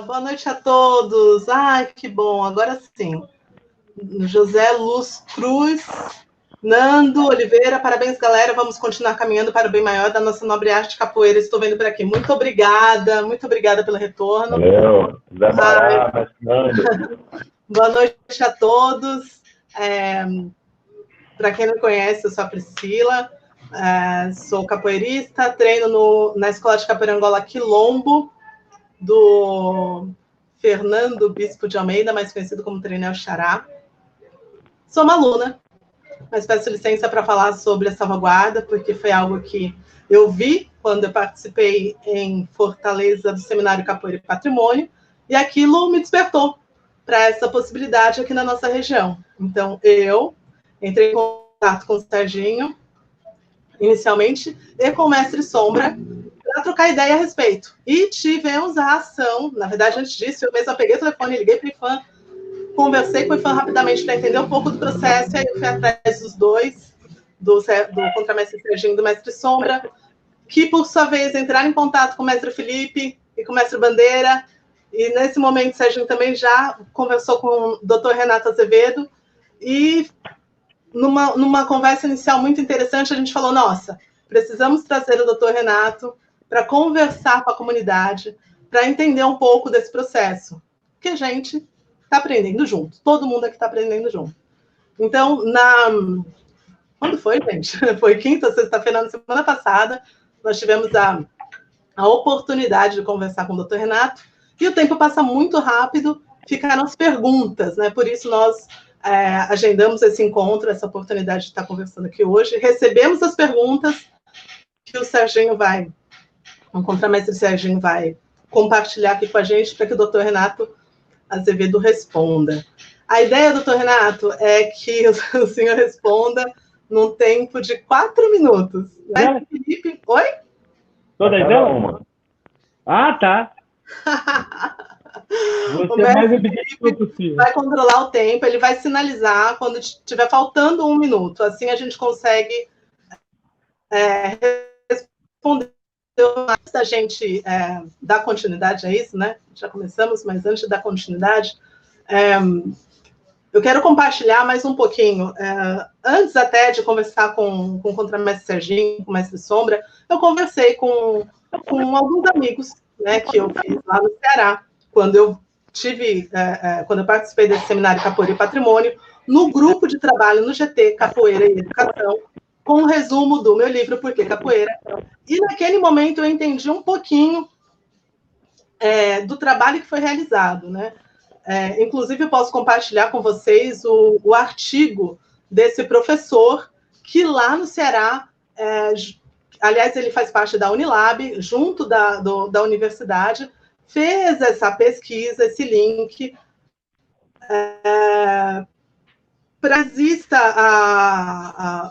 Boa noite a todos. Ai, que bom, agora sim. José Luz Cruz, Nando Oliveira, parabéns, galera. Vamos continuar caminhando para o bem maior da nossa nobre arte capoeira. Estou vendo por aqui. Muito obrigada pelo retorno. Valeu, Zé Mará, Nando. Boa noite a todos. Para quem não conhece, eu sou a Priscila, sou capoeirista, treino na Escola de Capoeira Angola Quilombo, do Fernando Bispo de Almeida, mais conhecido como Treinel Xará. Sou uma aluna, mas peço licença para falar sobre a salvaguarda, porque foi algo que eu vi quando eu participei em Fortaleza do Seminário Capoeira e Patrimônio, e aquilo me despertou para essa possibilidade aqui na nossa região. Então, eu entrei em contato com o Serginho, inicialmente, e com o Mestre Sombra, para trocar ideia a respeito. E tivemos a ação, na verdade, antes disso, eu mesma peguei o telefone, liguei para o IFAM, conversei com o IFAM rapidamente para entender um pouco do processo, e aí eu fui atrás dos dois, do contramestre Serginho e do Mestre Sombra, que, por sua vez, entraram em contato com o Mestre Felipe e com o Mestre Bandeira, e nesse momento o Serginho também já conversou com o Dr. Renato Azevedo, e numa conversa inicial muito interessante, a gente falou, nossa, precisamos trazer o Dr. Renato para conversar com a comunidade, para entender um pouco desse processo, que a gente está aprendendo junto, todo mundo aqui está aprendendo junto. Então, quando foi, gente? Foi quinta, sexta-feira, na semana passada, nós tivemos a oportunidade de conversar com o Dr. Renato, e o tempo passa muito rápido, ficaram as perguntas, né? Por isso nós agendamos esse encontro, essa oportunidade de estar conversando aqui hoje, recebemos as perguntas que o Serginho o contramestre Serginho vai compartilhar aqui com a gente para que o Dr. Renato Azevedo responda. A ideia, doutor Renato, é que o senhor responda num tempo de 4 minutos. Né, Felipe? Oi? Todas elas? Ah, tá. O mestre Felipe vai controlar o tempo, ele vai sinalizar quando estiver faltando 1 minuto. Assim a gente consegue responder. Antes da gente dar continuidade a isso, né? Já começamos, mas antes de dar continuidade, eu quero compartilhar mais um pouquinho. Antes até de conversar com o contramestre Serginho, com o mestre Sombra, eu conversei com alguns amigos, né, que eu fiz lá no Ceará, quando eu participei desse seminário Capoeira e Patrimônio, no grupo de trabalho no GT Capoeira e Educação, com um resumo do meu livro Por que Capoeira. E naquele momento eu entendi um pouquinho do trabalho que foi realizado, né? Inclusive, eu posso compartilhar com vocês o artigo desse professor, que lá no Ceará, aliás, ele faz parte da Unilab, junto da universidade, fez essa pesquisa, esse link, para exista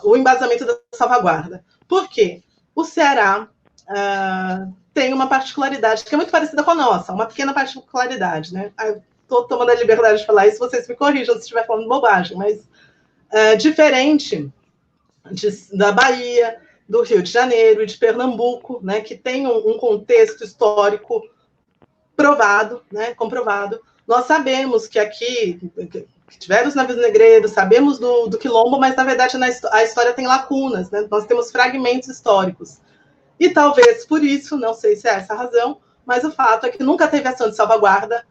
o embasamento da salvaguarda. Por quê? O Ceará tem uma particularidade que é muito parecida com a nossa, uma pequena particularidade, né? Estou tomando a liberdade de falar isso, vocês me corrijam se estiver falando bobagem, mas diferente da Bahia, do Rio de Janeiro e de Pernambuco, né, que tem um contexto histórico provado, né, comprovado, nós sabemos que aqui que tiveram os navios negreiros, sabemos do quilombo, mas na verdade a história tem lacunas, né? Nós temos fragmentos históricos. E talvez por isso, não sei se é essa a razão, mas o fato é que nunca teve ação de salvaguarda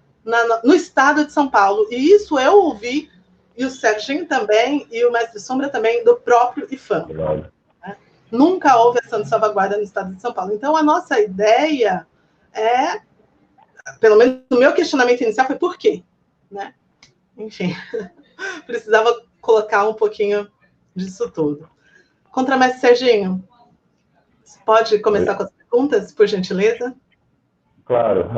no estado de São Paulo. E isso eu ouvi, e o Serginho também, e o mestre Sombra também, do próprio IFAM. Né? Nunca houve ação de salvaguarda no estado de São Paulo. Então, a nossa ideia pelo menos o meu questionamento inicial foi por quê? Né? Enfim, precisava colocar um pouquinho disso tudo. Contramestre Serginho, você pode começar com as perguntas, por gentileza? Claro.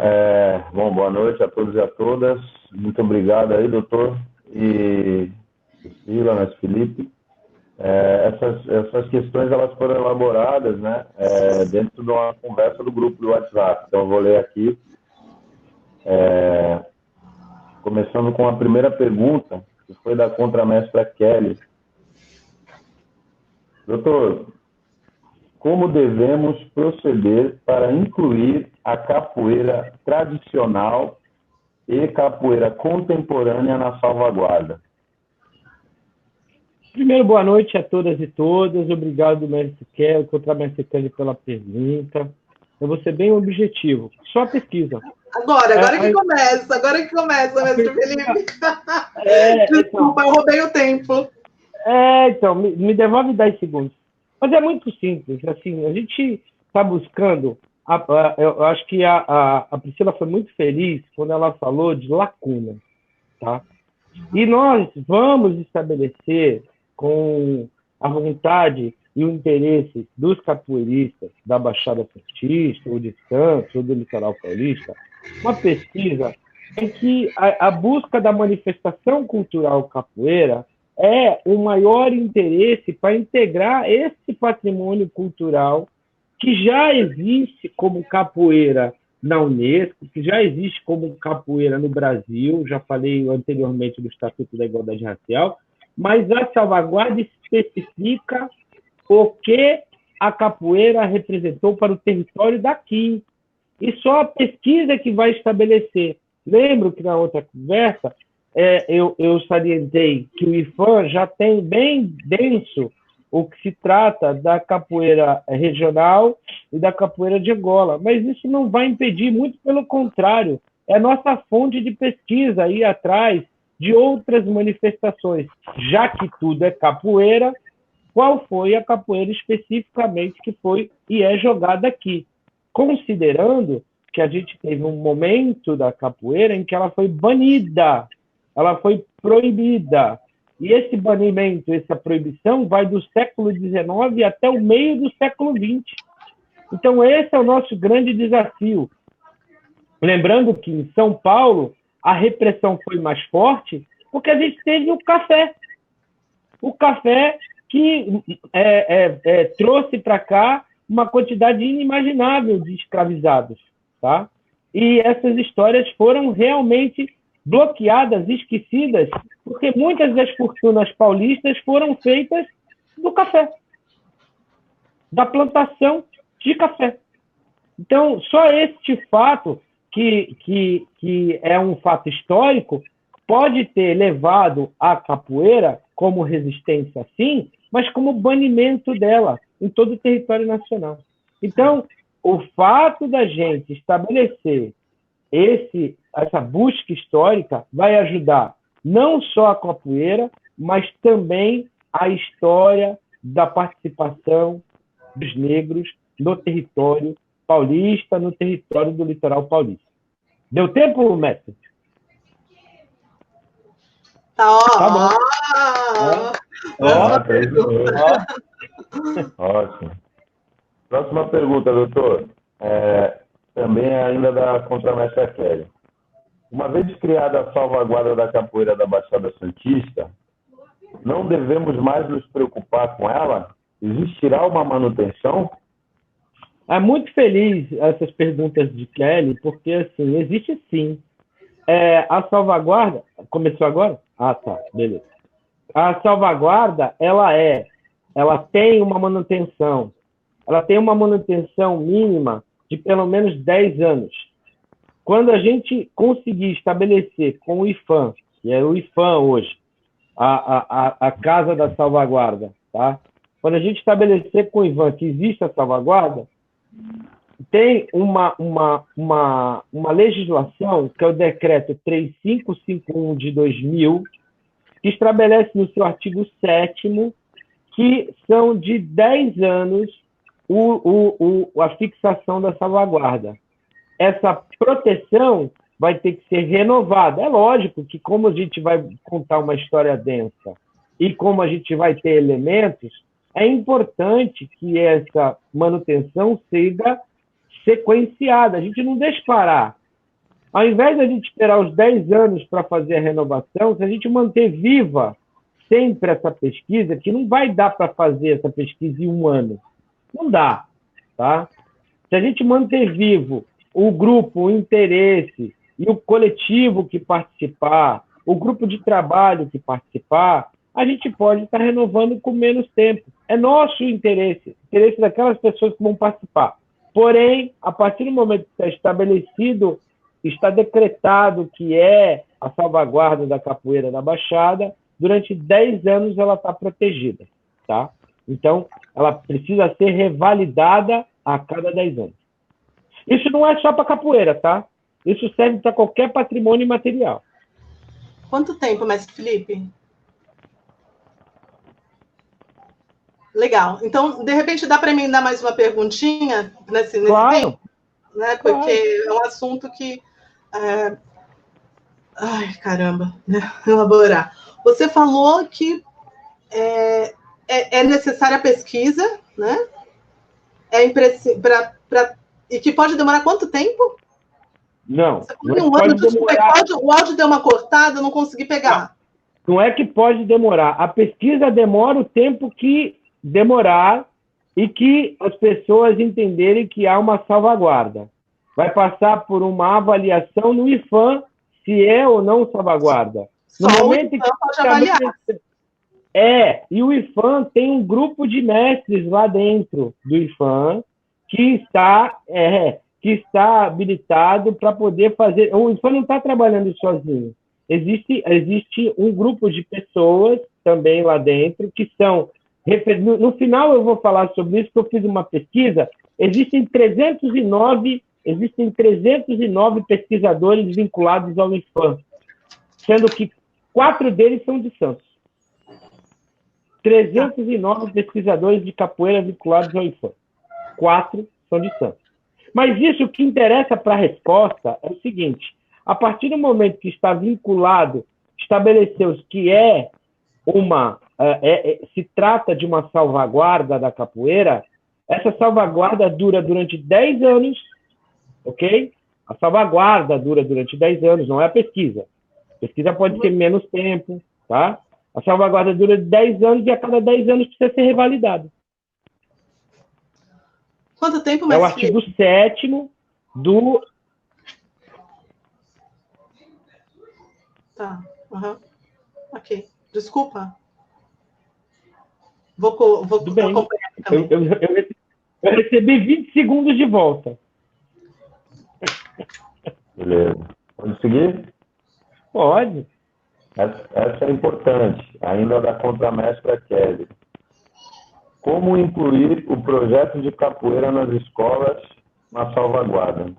Bom, boa noite a todos e a todas. Muito obrigado aí, doutor e Priscila, mestre Felipe. Essas questões elas foram elaboradas, né, dentro de uma conversa do grupo do WhatsApp. Então, eu vou ler aqui. Começando com a primeira pergunta, que foi da contramestra Kelly. Doutor, como devemos proceder para incluir a capoeira tradicional e capoeira contemporânea na salvaguarda? Primeiro, boa noite a todas e todas. Obrigado, mestre Kelly, mestre Kelly, pela pergunta. Eu vou ser bem objetivo. Só a pesquisa. Agora que começa, mestre Felipe. Desculpa, eu roubei o tempo. Então, me devolve 10 segundos. Mas é muito simples. Assim, a gente está buscando... eu acho que a Priscila foi muito feliz quando ela falou de lacuna. Tá? E nós vamos estabelecer com a vontade e o interesse dos capoeiristas da Baixada Santista, ou de Santos, ou do Litoral Paulista, uma pesquisa em que a busca da manifestação cultural capoeira é o maior interesse para integrar esse patrimônio cultural que já existe como capoeira na Unesco, que já existe como capoeira no Brasil, já falei anteriormente do Estatuto da Igualdade Racial, mas a salvaguarda especifica o que a capoeira representou para o território daqui. E só a pesquisa que vai estabelecer. Lembro que na outra conversa eu salientei que o IFAM já tem bem denso o que se trata da capoeira regional e da capoeira de Angola. Mas isso não vai impedir, muito pelo contrário, é a nossa fonte de pesquisa ir atrás de outras manifestações. Já que tudo é capoeira, qual foi a capoeira especificamente que foi e é jogada aqui? Considerando que a gente teve um momento da capoeira em que ela foi banida, ela foi proibida. E esse banimento, essa proibição, vai do século XIX até o meio do século XX. Então, esse é o nosso grande desafio. Lembrando que em São Paulo, a repressão foi mais forte porque a gente teve o café. O café que trouxe para cá uma quantidade inimaginável de escravizados. Tá? E essas histórias foram realmente bloqueadas, esquecidas, porque muitas das fortunas paulistas foram feitas do café, da plantação de café. Então, só este fato, que é um fato histórico, pode ter levado a capoeira como resistência, sim, mas como banimento dela em todo o território nacional. Então, o fato da gente estabelecer essa busca histórica vai ajudar não só a capoeira, mas também a história da participação dos negros no território paulista, no território do litoral paulista. Deu tempo, mestre? Tá Ótimo. Próxima pergunta, doutor. Também ainda da contramestra Kelly. Uma vez criada a salvaguarda da capoeira da Baixada Santista, não devemos mais nos preocupar com ela? Existirá uma manutenção? É muito feliz essas perguntas de Kelly, porque assim, existe sim. A salvaguarda... Começou agora? Ah, tá, beleza. A salvaguarda, ela tem uma manutenção. Ela tem uma manutenção mínima de pelo menos 10 anos. Quando a gente conseguir estabelecer com o IFAM, que é o IFAM hoje, a Casa da Salvaguarda, tá? Quando a gente estabelecer com o IFAM que existe a salvaguarda, tem uma legislação, que é o decreto 3551 de 2000, que estabelece no seu artigo 7º que são de 10 anos a fixação da salvaguarda. Essa proteção vai ter que ser renovada. É lógico que, como a gente vai contar uma história densa e como a gente vai ter elementos, é importante que essa manutenção seja sequenciada. A gente não deixa parar. Ao invés de a gente esperar os 10 anos para fazer a renovação, se a gente manter viva sempre essa pesquisa, que não vai dar para fazer essa pesquisa em um ano. Não dá. Tá? Se a gente manter vivo o grupo, o interesse e o coletivo que participar, o grupo de trabalho que participar, a gente pode estar renovando com menos tempo. É nosso interesse daquelas pessoas que vão participar. Porém, a partir do momento que está estabelecido está decretado que é a salvaguarda da capoeira da Baixada, durante 10 anos ela está protegida, tá? Então, ela precisa ser revalidada a cada 10 anos. Isso não é só para capoeira, tá? Isso serve para qualquer patrimônio imaterial. Quanto tempo, mestre Felipe? Legal. Então, de repente, dá para mim dar mais uma perguntinha nesse Claro. tempo? Né? Porque é um assunto que... Ai, caramba, né? Elaborar. Você falou que é necessária a pesquisa, né? E que pode demorar quanto tempo? Não, não é que um pode ano, demorar. O áudio deu uma cortada, eu não consegui pegar. Não é que pode demorar. A pesquisa demora o tempo que demorar e que as pessoas entenderem que há uma salvaguarda. Vai passar por uma avaliação no IFAM se é ou não salvaguarda. Só no o momento IFAM pode avaliar. E o IFAM tem um grupo de mestres lá dentro do IFAM que está habilitado para poder fazer... O IFAM não está trabalhando sozinho. Existe um grupo de pessoas também lá dentro que são... No final eu vou falar sobre isso, porque eu fiz uma pesquisa. Existem 309 pesquisadores vinculados ao IFAM, sendo que 4 deles são de Santos. 309 pesquisadores de capoeira vinculados ao IFAM. 4 são de Santos. Mas isso, o que interessa para a resposta é o seguinte: a partir do momento que está vinculado, estabeleceu que se trata de uma salvaguarda da capoeira, essa salvaguarda dura durante 10 anos, ok? A salvaguarda dura durante 10 anos, não é a pesquisa. A pesquisa pode ter menos tempo, tá? A salvaguarda dura 10 anos e a cada 10 anos precisa ser revalidada. Quanto tempo, é o artigo 7º do... Tá, ok. Desculpa. Vou Tudo bem. acompanhar também. Eu recebi 20 segundos de volta. Beleza. Pode seguir? Pode. Essa é importante, ainda da contramestra Kelly. Como incluir o projeto de capoeira nas escolas na salvaguarda?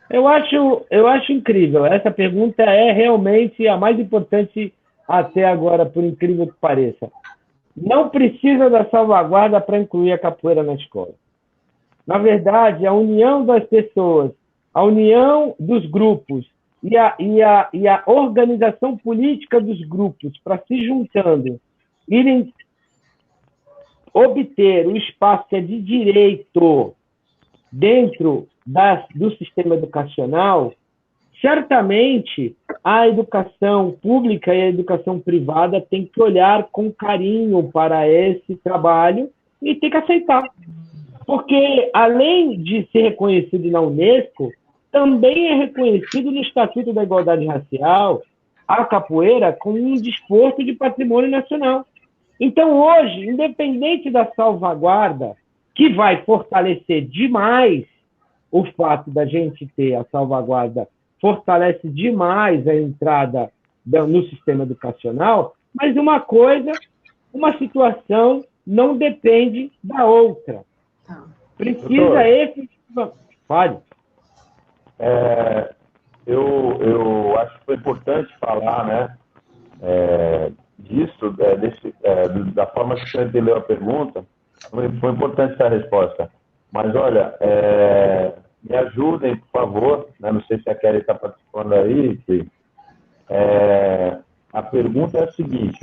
Eu acho incrível. Essa pergunta é realmente a mais importante até agora, por incrível que pareça. Não precisa da salvaguarda para incluir a capoeira na escola. Na verdade, a união das pessoas, a união dos grupos e a organização política dos grupos para se juntando, irem obter o espaço que é de direito dentro do sistema educacional, certamente a educação pública e a educação privada têm que olhar com carinho para esse trabalho e tem que aceitar. Porque, além de ser reconhecido na Unesco, também é reconhecido no Estatuto da Igualdade Racial a capoeira como um desporto de patrimônio nacional. Então, hoje, independente da salvaguarda, que vai fortalecer demais o fato da gente ter a salvaguarda, fortalece demais a entrada no sistema educacional, mas uma situação não depende da outra. Precisa efetivamente... Pode. Eu acho que foi importante falar, né, disso, da forma que você entendeu a pergunta. Foi importante essa resposta. Mas, olha, me ajudem, por favor, né? Não sei se a Kelly está participando aí. A pergunta é a seguinte: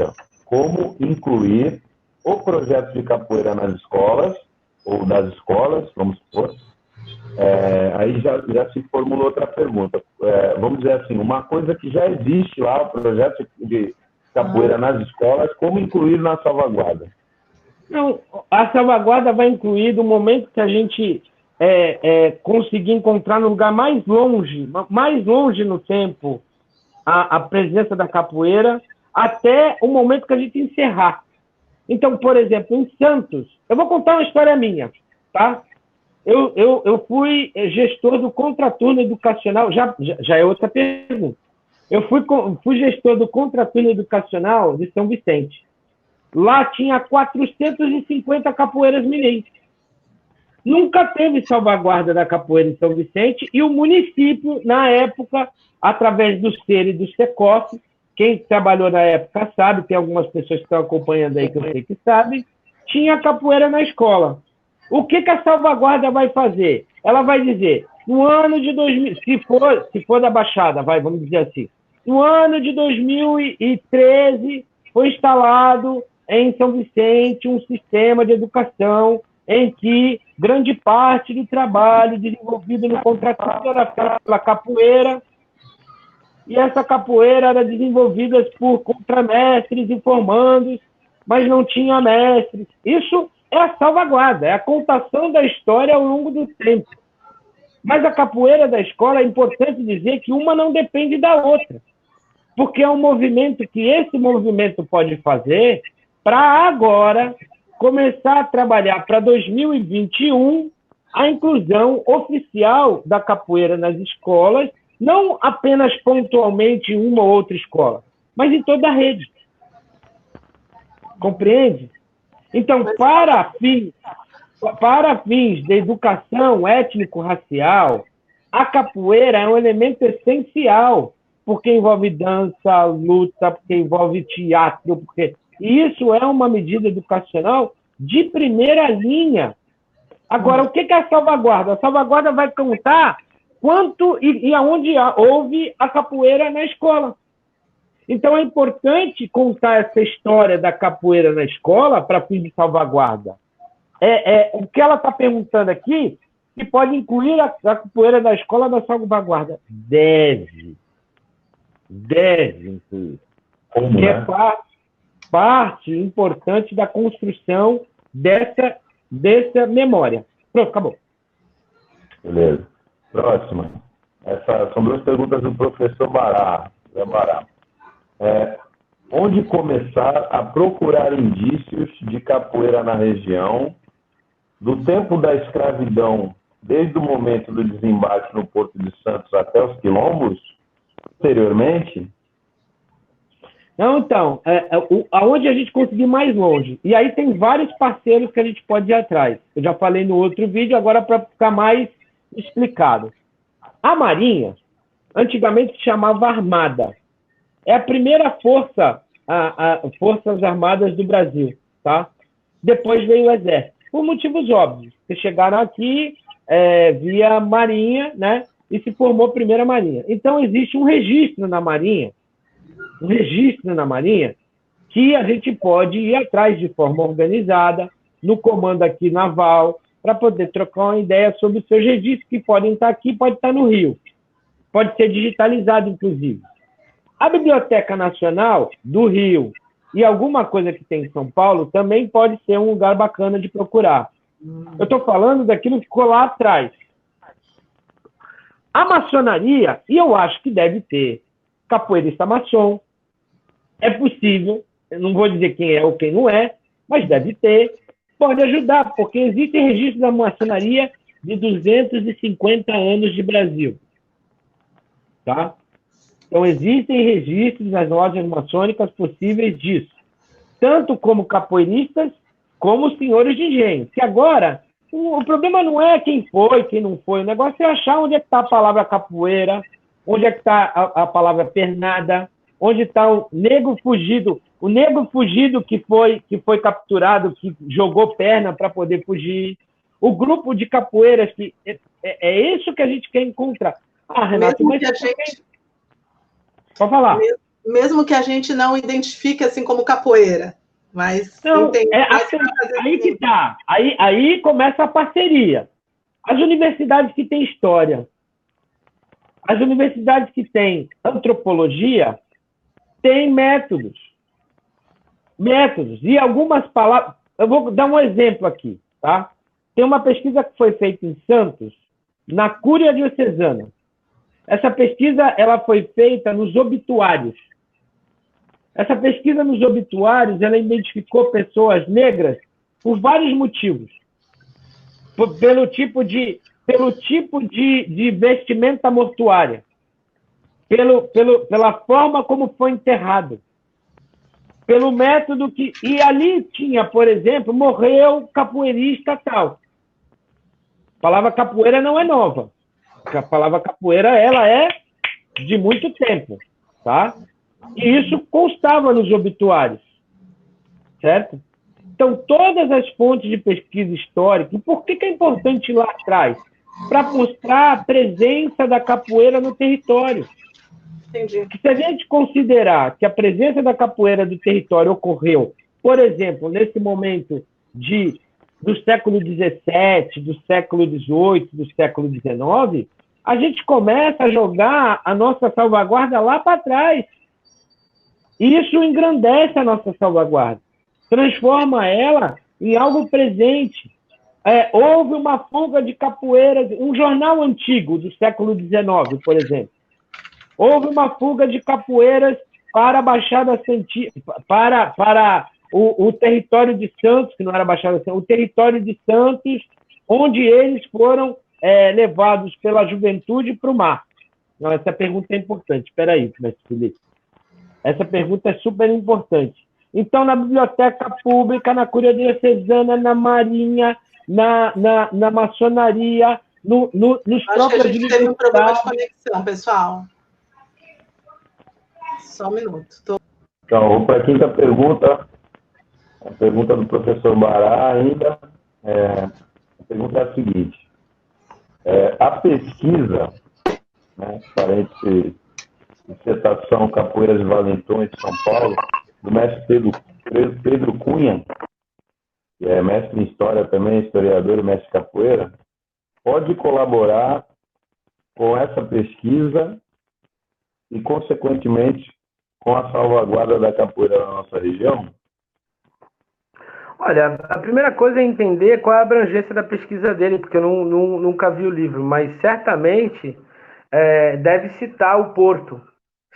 como incluir o projeto de capoeira nas escolas, ou das escolas, vamos supor. Aí já se formulou outra pergunta. Vamos dizer assim, uma coisa que já existe lá, o projeto de capoeira nas escolas, como incluir na salvaguarda? Não, a salvaguarda vai incluir no momento que a gente conseguir encontrar no lugar mais longe no tempo, a presença da capoeira, até o momento que a gente encerrar. Então, por exemplo, em Santos, eu vou contar uma história minha, tá? eu fui gestor do contraturno educacional, já é outra pergunta. Eu fui gestor do contraturno educacional de São Vicente. Lá tinha 450 capoeiras mineiras. Nunca teve salvaguarda da capoeira em São Vicente e o município, na época, através do SER e do SECOF, quem trabalhou na época sabe, tem algumas pessoas que estão acompanhando aí que eu sei que sabem, tinha capoeira na escola. O que a salvaguarda vai fazer? Ela vai dizer, no ano de 2000, se for da Baixada, vamos dizer assim, no ano de 2013 foi instalado em São Vicente um sistema de educação em que grande parte do trabalho desenvolvido no contrato era feito pela capoeira, e essa capoeira era desenvolvida por contramestres e formandos, mas não tinha mestres. Isso é a salvaguarda, é a contação da história ao longo do tempo. Mas a capoeira da escola, é importante dizer que uma não depende da outra, porque é um movimento que esse movimento pode fazer para agora começar a trabalhar para 2021 a inclusão oficial da capoeira nas escolas, não apenas pontualmente em uma ou outra escola, mas em toda a rede. Compreende? Então, para fins de educação étnico-racial, a capoeira é um elemento essencial, porque envolve dança, luta, porque envolve teatro, e isso é uma medida educacional de primeira linha. Agora, o que é a salvaguarda? A salvaguarda vai contar quanto e aonde houve a capoeira na escola. Então, é importante contar essa história da capoeira na escola para fins de salvaguarda. O que ela está perguntando aqui, se pode incluir a capoeira da escola na salvaguarda. Deve incluir. Como, que né? É parte importante da construção dessa memória. Pronto, acabou. Beleza. Próxima. São duas perguntas do professor Bará. Onde começar a procurar indícios de capoeira na região, do tempo da escravidão, desde o momento do desembarque no Porto de Santos até os quilombos, posteriormente? Não, então, aonde a gente conseguir mais longe. E aí tem vários parceiros que a gente pode ir atrás. Eu já falei no outro vídeo, agora para ficar mais explicado. A Marinha, antigamente se chamava Armada. É a primeira Forças Armadas do Brasil, tá? Depois veio o Exército, por motivos óbvios. Eles chegaram aqui via Marinha, né? E se formou a primeira Marinha. Então, existe um registro na Marinha, que a gente pode ir atrás de forma organizada, no comando aqui naval, para poder trocar uma ideia sobre os seus registros, que podem estar aqui, pode estar no Rio. Pode ser digitalizado, inclusive. A Biblioteca Nacional do Rio e alguma coisa que tem em São Paulo também pode ser um lugar bacana de procurar. Eu estou falando daquilo que ficou lá atrás. A maçonaria, e eu acho que deve ter capoeirista maçom, é possível, eu não vou dizer quem é ou quem não é, mas deve ter, pode ajudar, porque existem registros da maçonaria de 250 anos de Brasil. Tá? Então, existem registros nas lojas maçônicas possíveis disso, tanto como capoeiristas, como senhores de engenho. Que agora, o problema não é quem foi, quem não foi, o negócio é achar onde é que está a palavra capoeira, onde é que está a palavra pernada, onde está o negro fugido que foi capturado, que jogou perna para poder fugir, o grupo de capoeiras, que é isso que a gente quer encontrar. Ah, Renato, mas pode falar. Mesmo que a gente não identifique assim como capoeira, mas não, aí que tá. Aí começa a parceria. As universidades que têm história, as universidades que têm antropologia, têm métodos. E algumas palavras... Eu vou dar um exemplo aqui, tá? Tem uma pesquisa que foi feita em Santos, na Cúria Diocesana. Essa pesquisa ela foi feita nos obituários. Essa pesquisa nos obituários ela identificou pessoas negras por vários motivos. pelo tipo de vestimenta mortuária, pela forma como foi enterrado, pelo método que... E ali tinha, por exemplo, morreu capoeirista tal. A palavra capoeira não é nova. A palavra capoeira, ela é de muito tempo, tá? E isso constava nos obituários, certo? Então, todas as fontes de pesquisa histórica, e por que é importante ir lá atrás? Para mostrar a presença da capoeira no território. Entendi. Se a gente considerar que a presença da capoeira do território ocorreu, por exemplo, nesse momento do século XVII, do século XVIII, do século XIX, a gente começa a jogar a nossa salvaguarda lá para trás. E isso engrandece a nossa salvaguarda, transforma ela em algo presente. Houve uma fuga de capoeiras, um jornal antigo do século XIX, por exemplo. Houve uma fuga de capoeiras para a Baixada Santista, para o território de Santos, que não era Baixada Santista, o território de Santos, onde eles foram levados pela juventude para o mar. Não, essa pergunta é importante. Espera aí, mestre Felipe. Essa pergunta é super importante. Então, na biblioteca pública, na Curia Diocesana, na Marinha, na maçonaria, nos Acho que a gente teve um problema de universidades... conexão, pessoal. Só um minuto. Então, vamos para a quinta pergunta. A pergunta do professor Bará ainda. A pergunta é a seguinte. A pesquisa, né, parente dissertação Capoeiras de Valentões de São Paulo, do mestre Pedro Cunha, que é mestre em História também, historiador e mestre capoeira, pode colaborar com essa pesquisa e, consequentemente, com a salvaguarda da capoeira na nossa região? Olha, a primeira coisa é entender qual é a abrangência da pesquisa dele, porque eu nunca vi o livro, mas certamente deve citar o Porto.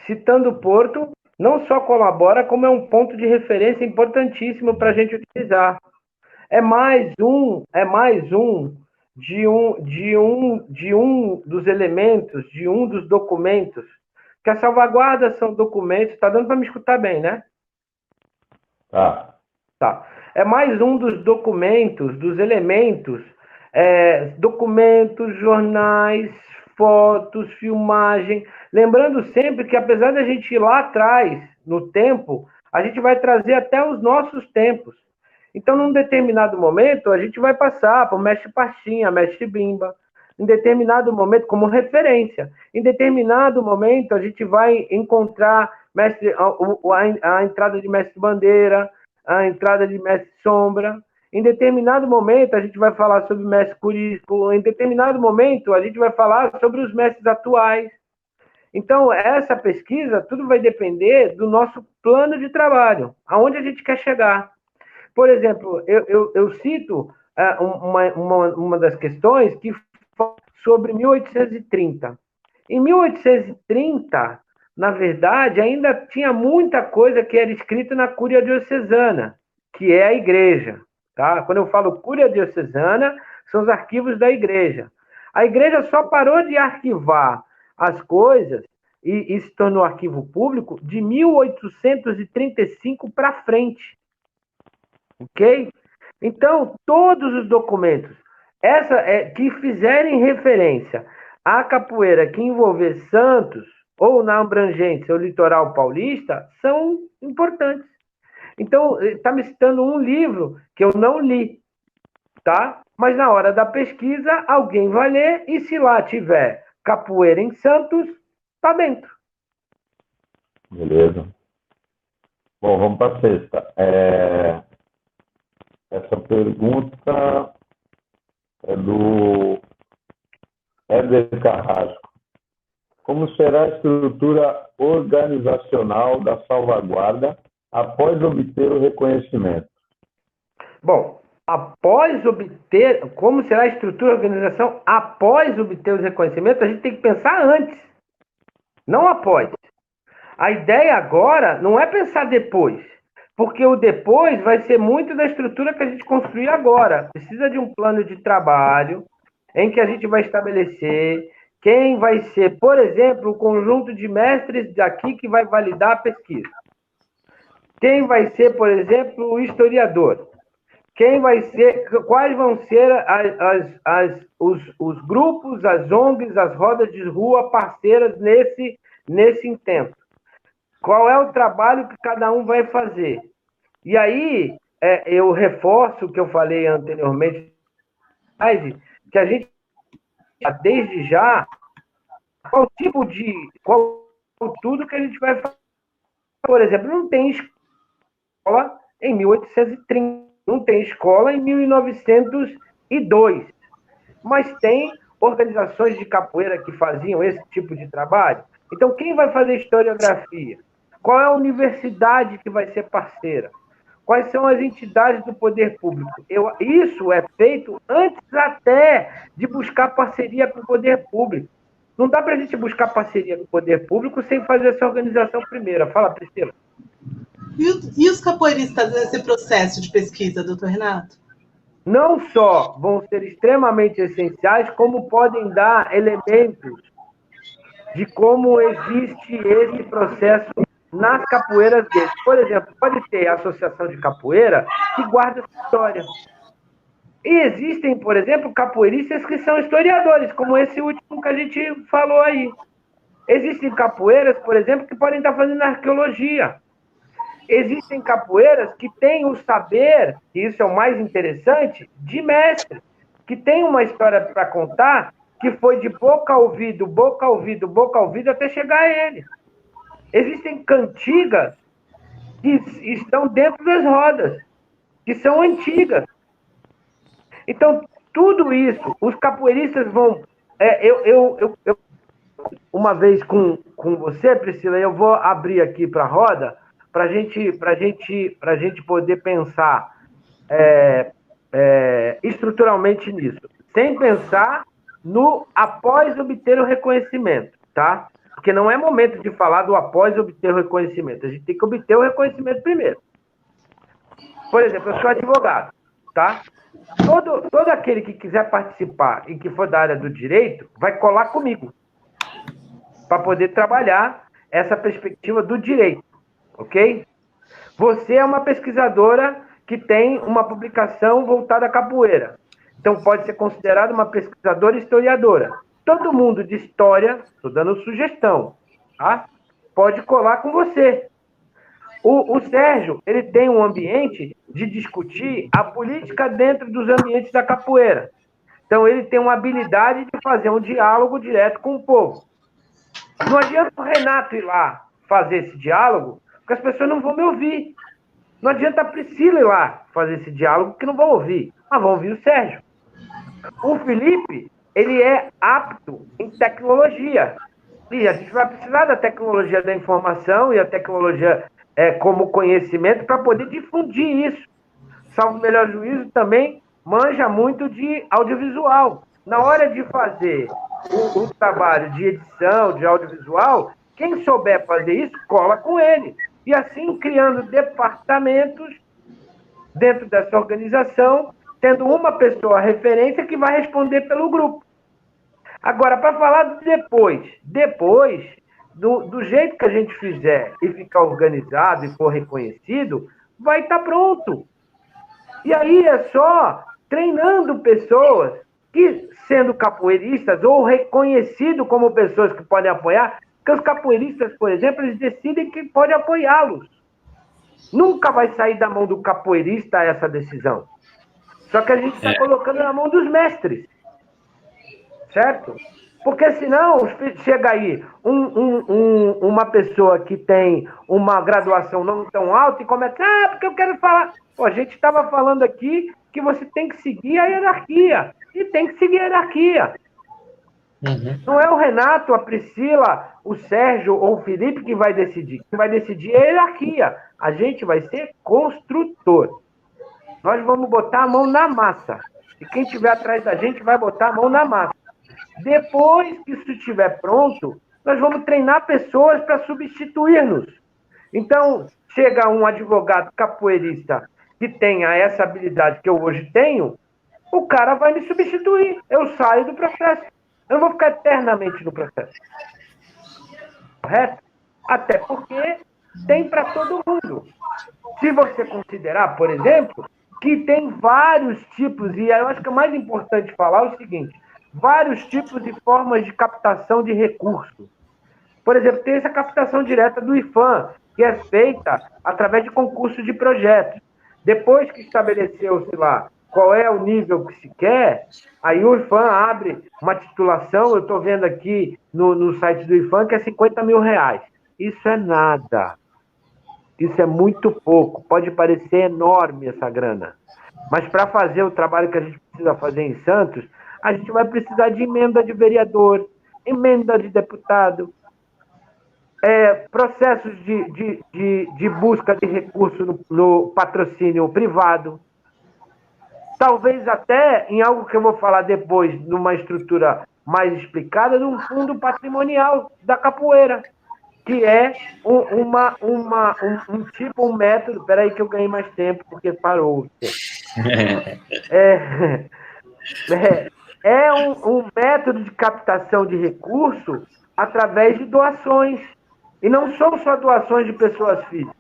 Citando o Porto, não só colabora, como é um ponto de referência importantíssimo para a gente utilizar. É mais um dos elementos, de um dos documentos, que a salvaguarda são documentos. Está dando para me escutar bem, né? Tá. É mais um dos documentos, dos elementos, documentos, jornais, fotos, filmagem. Lembrando sempre que, apesar da gente ir lá atrás, no tempo, a gente vai trazer até os nossos tempos. Então, num determinado momento, a gente vai passar por mestre Pastinha, mestre Bimba, em determinado momento, como referência. Em determinado momento, a gente vai encontrar a entrada de mestre Bandeira, a entrada de mestre Sombra. Em determinado momento, a gente vai falar sobre o mestre Curisco. Em determinado momento, a gente vai falar sobre os mestres atuais. Então, essa pesquisa, tudo vai depender do nosso plano de trabalho, aonde a gente quer chegar. Por exemplo, eu cito uma das questões que fala sobre 1830. Em 1830, na verdade, ainda tinha muita coisa que era escrita na Cúria Diocesana, que é a igreja. Tá? Quando eu falo Cúria Diocesana, são os arquivos da igreja. A igreja só parou de arquivar as coisas e se tornou arquivo público de 1835 para frente. Ok? Então, todos os documentos que fizerem referência à capoeira que envolver Santos, ou na abrangência, o litoral paulista, são importantes. Então, está me citando um livro que eu não li, tá? Mas na hora da pesquisa, alguém vai ler, e se lá tiver capoeira em Santos, está dentro. Beleza. Bom, vamos para a sexta. Essa pergunta é do Éder Carrasco. Como será a estrutura organizacional da salvaguarda após obter o reconhecimento? Bom, como será a estrutura da organização após obter os reconhecimentos, a gente tem que pensar antes, não após. A ideia agora não é pensar depois. Porque o depois vai ser muito da estrutura que a gente construir agora. Precisa de um plano de trabalho em que a gente vai estabelecer quem vai ser, por exemplo, o conjunto de mestres daqui que vai validar a pesquisa. Quem vai ser, por exemplo, o historiador. Quem vai ser, quais vão ser os grupos, as ONGs, as rodas de rua parceiras nesse intento. Qual é o trabalho que cada um vai fazer? E aí, eu reforço o que eu falei anteriormente, que a gente, desde já, qual tudo que a gente vai fazer. Por exemplo, não tem escola em 1830, não tem escola em 1902, mas tem organizações de capoeira que faziam esse tipo de trabalho. Então, quem vai fazer historiografia? Qual é a universidade que vai ser parceira? Quais são as entidades do poder público? Isso é feito antes até de buscar parceria com o poder público. Não dá para a gente buscar parceria com o poder público sem fazer essa organização primeiro. Fala, Priscila. E os capoeiristas nesse processo de pesquisa, doutor Renato? Não só vão ser extremamente essenciais, como podem dar elementos de como existe esse processo nas capoeiras deles. Por exemplo, pode ter a associação de capoeira que guarda essa história. E existem, por exemplo, capoeiristas que são historiadores, como esse último que a gente falou aí. Existem capoeiras, por exemplo, que podem estar fazendo arqueologia. Existem capoeiras que têm o saber, e isso é o mais interessante, de mestre, que tem uma história para contar que foi de boca a ouvido, boca a ouvido, boca a ouvido, até chegar a ele. Existem cantigas que estão dentro das rodas, que são antigas. Então, tudo isso, os capoeiristas vão... uma vez com você, Priscila, eu vou abrir aqui para a roda para a gente poder pensar estruturalmente nisso, sem pensar no após obter o reconhecimento, tá? Porque não é momento de falar do após obter o reconhecimento. A gente tem que obter o reconhecimento primeiro. Por exemplo, eu sou advogado, tá? Todo aquele que quiser participar e que for da área do direito vai colar comigo para poder trabalhar essa perspectiva do direito, ok? Você é uma pesquisadora que tem uma publicação voltada à capoeira. Então, pode ser considerada uma pesquisadora historiadora. Todo mundo de história, estou dando sugestão, tá? Pode colar com você. O Sérgio, ele tem um ambiente de discutir a política dentro dos ambientes da capoeira. Então, ele tem uma habilidade de fazer um diálogo direto com o povo. Não adianta o Renato ir lá fazer esse diálogo, porque as pessoas não vão me ouvir. Não adianta a Priscila ir lá fazer esse diálogo, porque não vão ouvir. Mas vão ouvir o Sérgio. O Felipe, ele é apto em tecnologia. E a gente vai precisar da tecnologia da informação e a tecnologia como conhecimento para poder difundir isso. Salvo o melhor juízo, também manja muito de audiovisual. Na hora de fazer o trabalho de edição, de audiovisual, quem souber fazer isso, cola com ele. E assim, criando departamentos dentro dessa organização, tendo uma pessoa referência que vai responder pelo grupo. Agora, para falar do depois, do jeito que a gente fizer e ficar organizado e for reconhecido, vai estar pronto. E aí é só treinando pessoas que, sendo capoeiristas ou reconhecidos como pessoas que podem apoiar, porque os capoeiristas, por exemplo, eles decidem que pode apoiá-los. Nunca vai sair da mão do capoeirista essa decisão. Só que a gente está colocando na mão dos mestres. Certo? Porque senão chega aí uma pessoa que tem uma graduação não tão alta e começa, porque eu quero falar. Pô, a gente estava falando aqui que você tem que seguir a hierarquia. E tem que seguir a hierarquia. Uhum. Não é o Renato, a Priscila, o Sérgio ou o Felipe que vai decidir. Quem vai decidir é a hierarquia. A gente vai ser construtor. Nós vamos botar a mão na massa. E quem estiver atrás da gente vai botar a mão na massa. Depois que isso estiver pronto, nós vamos treinar pessoas para substituir-nos. Então, chega um advogado capoeirista que tenha essa habilidade que eu hoje tenho, o cara vai me substituir. Eu saio do processo. Eu não vou ficar eternamente no processo. Correto? Até porque tem para todo mundo. Se você considerar, por exemplo, que tem vários tipos, e eu acho que é mais importante falar o seguinte, vários tipos e formas de captação de recursos. Por exemplo, tem essa captação direta do IFAM, que é feita através de concurso de projetos. Depois que estabeleceu-se lá qual é o nível que se quer, aí o IFAM abre uma titulação, eu estou vendo aqui no site do IFAM, que é R$50 mil. Isso é nada. Isso é muito pouco. Pode parecer enorme essa grana. Mas para fazer o trabalho que a gente precisa fazer em Santos, a gente vai precisar de emenda de vereador, emenda de deputado, processos de busca de recurso no patrocínio privado. Talvez até, em algo que eu vou falar depois, numa estrutura mais explicada, num fundo patrimonial da capoeira, que é um método... Espera aí que eu ganhei mais tempo, porque parou. Um método de captação de recurso através de doações. E não são só doações de pessoas físicas.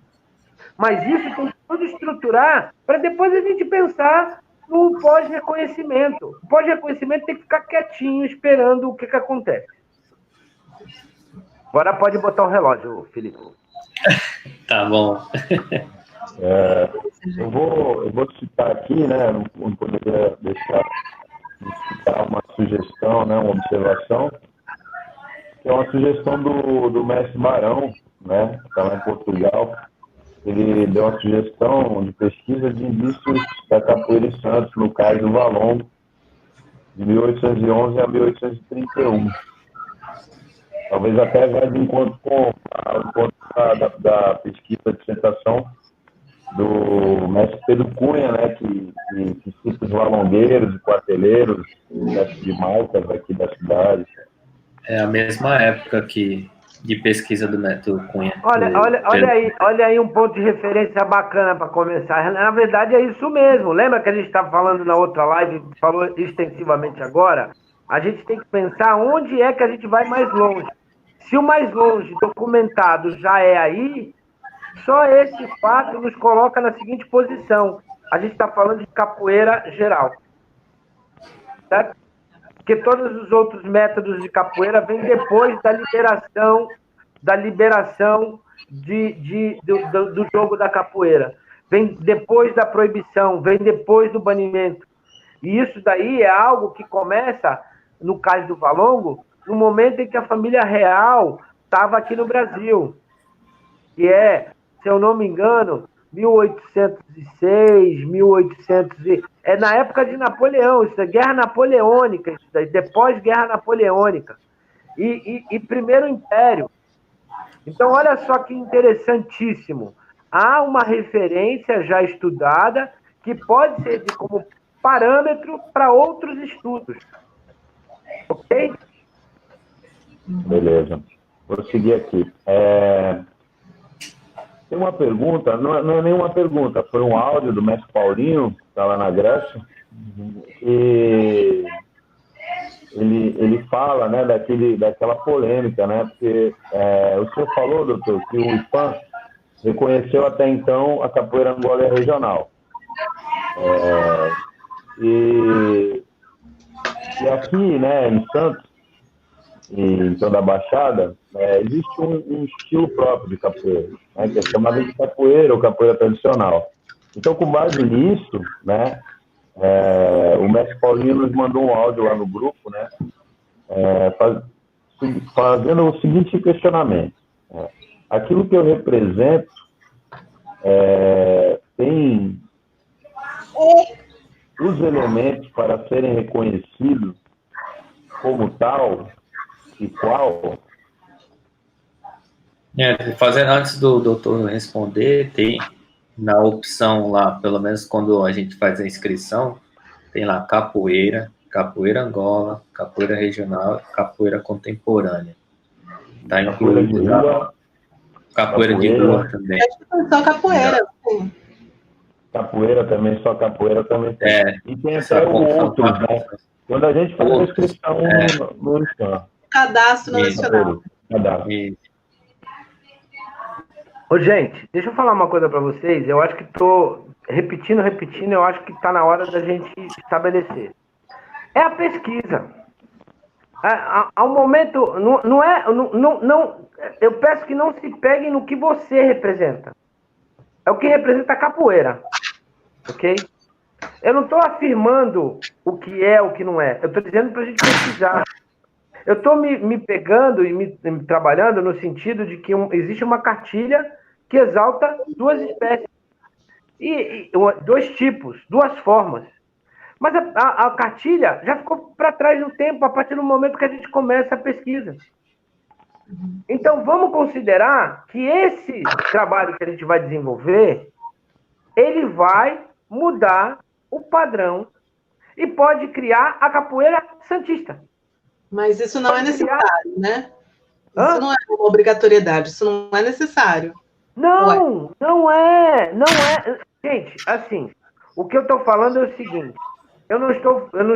Mas isso tem que tudo estruturar para depois a gente pensar no pós-reconhecimento. O pós-reconhecimento tem que ficar quietinho, esperando o que acontece. Agora pode botar o relógio, Felipe. Tá bom. Eu vou citar aqui, né? Não poderia deixar de citar uma sugestão, né? Uma observação, que é uma sugestão do mestre Barão, né? Que está lá em Portugal. Ele deu uma sugestão de pesquisa de indícios da capoeira em Santos, no caso do Valongo, de 1811 a 1831. Talvez até vá de encontro com da pesquisa de dissertação do mestre Pedro Cunha, né, que cita os valongueiros e quarteleiros, mestre de marcas aqui da cidade. É a mesma época de pesquisa do método Cunha. Olha aí um ponto de referência bacana para começar. Na verdade, é isso mesmo. Lembra que a gente estava falando na outra live, falou extensivamente agora? A gente tem que pensar onde é que a gente vai mais longe. Se o mais longe documentado já é aí, só esse fato nos coloca na seguinte posição. A gente está falando de capoeira geral. Certo? Porque todos os outros métodos de capoeira vêm depois da liberação do jogo da capoeira. Vem depois da proibição, vem depois do banimento. E isso daí é algo que começa, no caso do Valongo, no momento em que a família real estava aqui no Brasil. Que é, se eu não me engano, 1806, 1800... É na época de Napoleão, isso é guerra napoleônica, isso daí, depois guerra napoleônica. E primeiro império. Então, olha só que interessantíssimo. Há uma referência já estudada que pode servir como parâmetro para outros estudos. Ok? Beleza. Vou seguir aqui. Tem uma pergunta, não é nenhuma pergunta, foi um áudio do mestre Paulinho, que está lá na Grécia, e ele fala, né, daquela polêmica, né, porque o senhor falou, doutor, que o IFAM reconheceu até então a capoeira Angola regional. E aqui, né, em Santos, e em toda a Baixada, existe um estilo próprio de capoeira, né, que é chamado de capoeira ou capoeira tradicional. Então, com base nisso, né, o mestre Paulinho nos mandou um áudio lá no grupo, né, fazendo o seguinte questionamento. Aquilo que eu represento tem os elementos para serem reconhecidos como tal e qual? Fazendo antes do doutor responder, tem na opção lá, pelo menos quando a gente faz a inscrição, tem lá capoeira, capoeira Angola, capoeira regional, capoeira contemporânea. Tá incluído lá. Capoeira de rua também. Acho que tem só capoeira, sim. Capoeira também, só capoeira também tem. E tem até o outro, né? Quando a gente faz a inscrição no IFAM. Cadastro nacional. Cadastro. Ô, gente, deixa eu falar uma coisa para vocês. Eu acho que tô repetindo, eu acho que está na hora da gente estabelecer. É a pesquisa. Ao momento, eu peço que não se peguem no que você representa. É o que representa a capoeira. Ok? Eu não estou afirmando o que é, o que não é. Eu estou dizendo para a gente pesquisar. Eu estou me pegando e me trabalhando no sentido de que existe uma cartilha que exalta duas espécies. E dois tipos, duas formas. Mas a cartilha já ficou para trás no tempo, a partir do momento que a gente começa a pesquisa. Então, vamos considerar que esse trabalho que a gente vai desenvolver, ele vai mudar o padrão e pode criar a capoeira santista. Mas isso não é necessário, né? Isso não é uma obrigatoriedade, isso não é necessário. Não é. Gente, assim, o que eu estou falando é o seguinte, eu não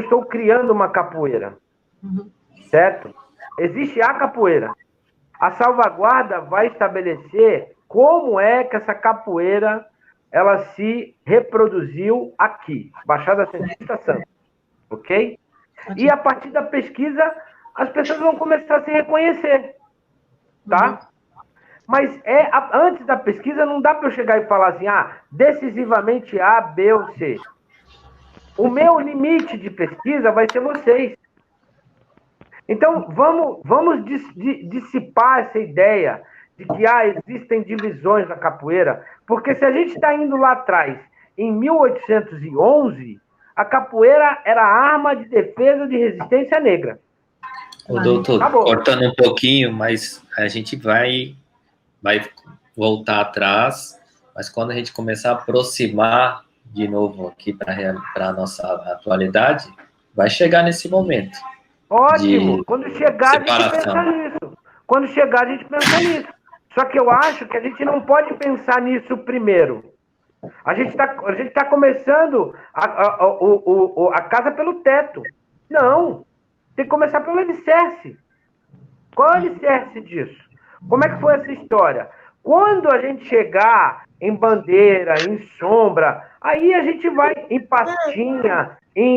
estou criando uma capoeira, certo? Existe a capoeira. A salvaguarda vai estabelecer como é que essa capoeira ela se reproduziu aqui, Baixada Santista Santos, ok? E a partir da pesquisa, as pessoas vão começar a se reconhecer, tá? Mas antes da pesquisa não dá para eu chegar e falar assim, decisivamente A, B ou C. O meu limite de pesquisa vai ser vocês. Então, vamos dissipar essa ideia de que existem divisões na capoeira, porque se a gente está indo lá atrás, em 1811, a capoeira era arma de defesa de resistência negra. O doutor, cortando um pouquinho, mas a gente vai voltar atrás, mas quando a gente começar a aproximar de novo aqui para a nossa atualidade, vai chegar nesse momento. Ótimo! Quando chegar, a gente pensa nisso. Quando chegar, a gente pensa nisso. Só que eu acho que a gente não pode pensar nisso primeiro. A gente tá começando a casa pelo teto. Não. Tem que começar pelo alicerce. Qual é o alicerce disso? Como é que foi essa história? Quando a gente chegar em bandeira, em sombra, aí a gente vai em pastinha, em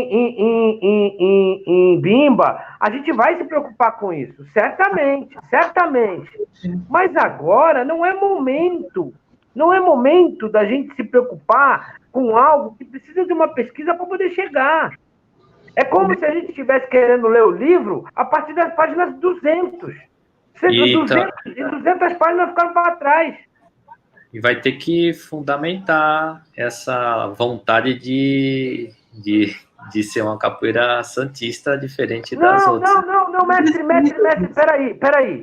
bimba, a gente vai se preocupar com isso, certamente. Mas agora não é momento da gente se preocupar com algo que precisa de uma pesquisa para poder chegar. É como se a gente estivesse querendo ler o livro a partir das páginas 200. 200 páginas ficaram para trás. E vai ter que fundamentar essa vontade de ser uma capoeira santista diferente das outras. Não, mestre,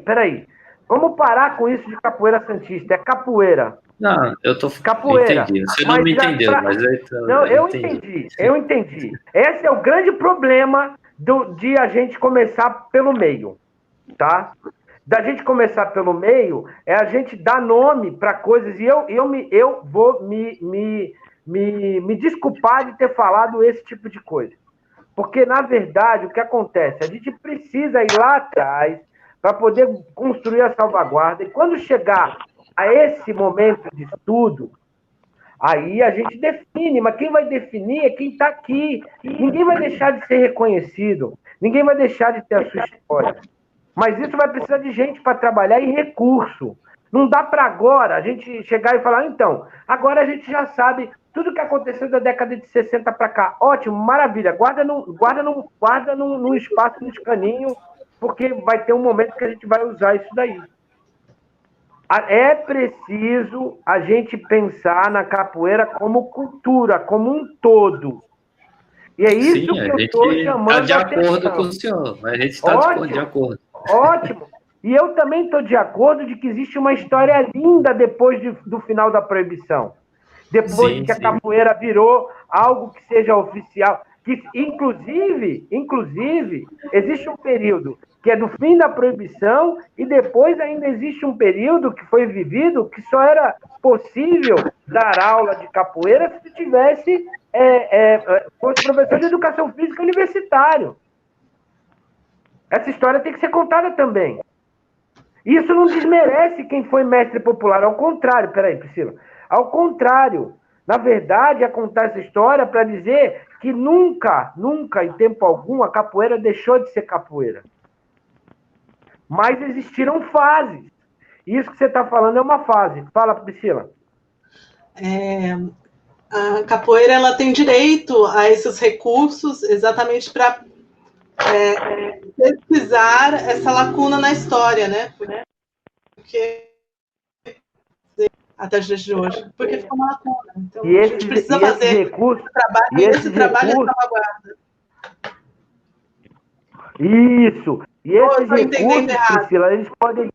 peraí. Vamos parar com isso de capoeira santista, é capoeira. Não, eu tô... Capoeira. Entendi. Você não me entendeu, mas eu entendi. Esse é o grande problema de a gente começar pelo meio, tá? Da gente começar pelo meio é a gente dar nome para coisas, e eu vou me desculpar de ter falado esse tipo de coisa. Porque, na verdade, o que acontece? A gente precisa ir lá atrás para poder construir a salvaguarda, e quando chegar a esse momento de estudo, aí a gente define, mas quem vai definir é quem está aqui. Ninguém vai deixar de ser reconhecido, ninguém vai deixar de ter a sua história. Mas isso vai precisar de gente para trabalhar e recurso. Não dá para agora a gente chegar e falar, então, agora a gente já sabe tudo que aconteceu da década de 60 para cá. Ótimo, maravilha, guarda num espaço, num escaninho, porque vai ter um momento que a gente vai usar isso daí. É preciso a gente pensar na capoeira como cultura, como um todo. E é isso que eu estou chamando a atenção. A gente está de acordo com o senhor, a gente está de acordo. Ótimo. E eu também estou de acordo de que existe uma história linda depois do final da proibição. Depois que a capoeira virou algo que seja oficial. Que, inclusive, existe um período que é do fim da proibição, e depois ainda existe um período que foi vivido que só era possível dar aula de capoeira se tivesse fosse professor de educação física universitário. Essa história tem que ser contada também. Isso não desmerece quem foi mestre popular, ao contrário, peraí, Priscila, ao contrário, na verdade, é contar essa história para dizer que nunca, em tempo algum, a capoeira deixou de ser capoeira. Mas existiram fases. Isso que você está falando é uma fase. Fala, Priscila. A capoeira ela tem direito a esses recursos exatamente para pesquisar essa lacuna na história, né? Porque até os dias de hoje, porque ficou uma lacuna. Então, a gente precisa fazer esse trabalho, e esse trabalho é salvaguarda. Isso. E esses recursos, Priscila, eles podem...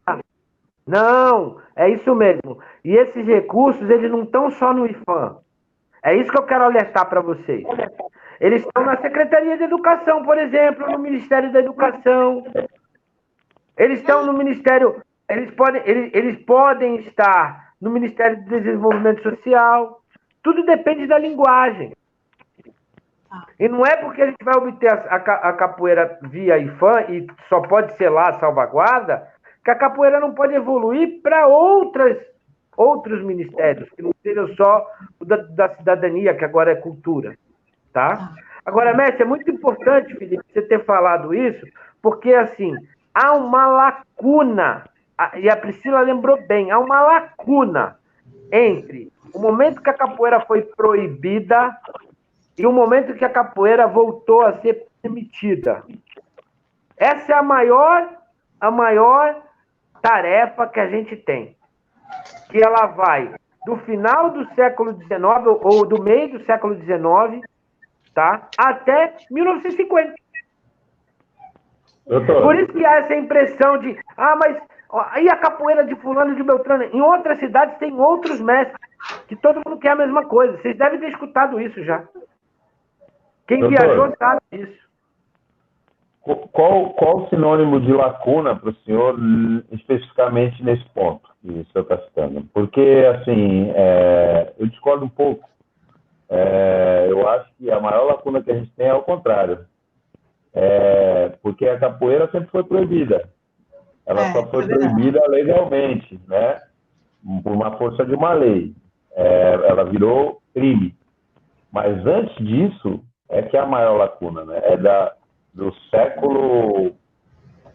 Não, é isso mesmo. E esses recursos, eles não estão só no IFAM. É isso que eu quero alertar para vocês. Eles estão na Secretaria de Educação, por exemplo, no Ministério da Educação. Eles estão no Ministério... Eles podem estar no Ministério do Desenvolvimento Social. Tudo depende da linguagem. E não é porque a gente vai obter a capoeira via IFAM, e só pode ser lá a salvaguarda, que a capoeira não pode evoluir para outros ministérios, que não sejam só o da cidadania, que agora é cultura. Tá? Agora, mestre, é muito importante, Felipe, você ter falado isso, porque, assim, há uma lacuna, e a Priscila lembrou bem, há uma lacuna entre o momento que a capoeira foi proibida e o momento que a capoeira voltou a ser permitida. Essa é a maior tarefa que a gente tem. Que ela vai do final do século XIX, ou do meio do século XIX, tá? Até 1950. Por isso que há essa impressão de, mas aí a capoeira de fulano de Beltrano, em outras cidades tem outros mestres, que todo mundo quer a mesma coisa. Vocês devem ter escutado isso já. Quem viajou sabe disso. Qual o sinônimo de lacuna para o senhor, especificamente nesse ponto que o senhor está citando? Porque, assim, eu discordo um pouco. Eu acho que a maior lacuna que a gente tem é o contrário. Porque a capoeira sempre foi proibida. Ela só foi proibida legalmente, né? Por uma força de uma lei. Ela virou crime. Mas antes disso, é que é a maior lacuna, né? Do século,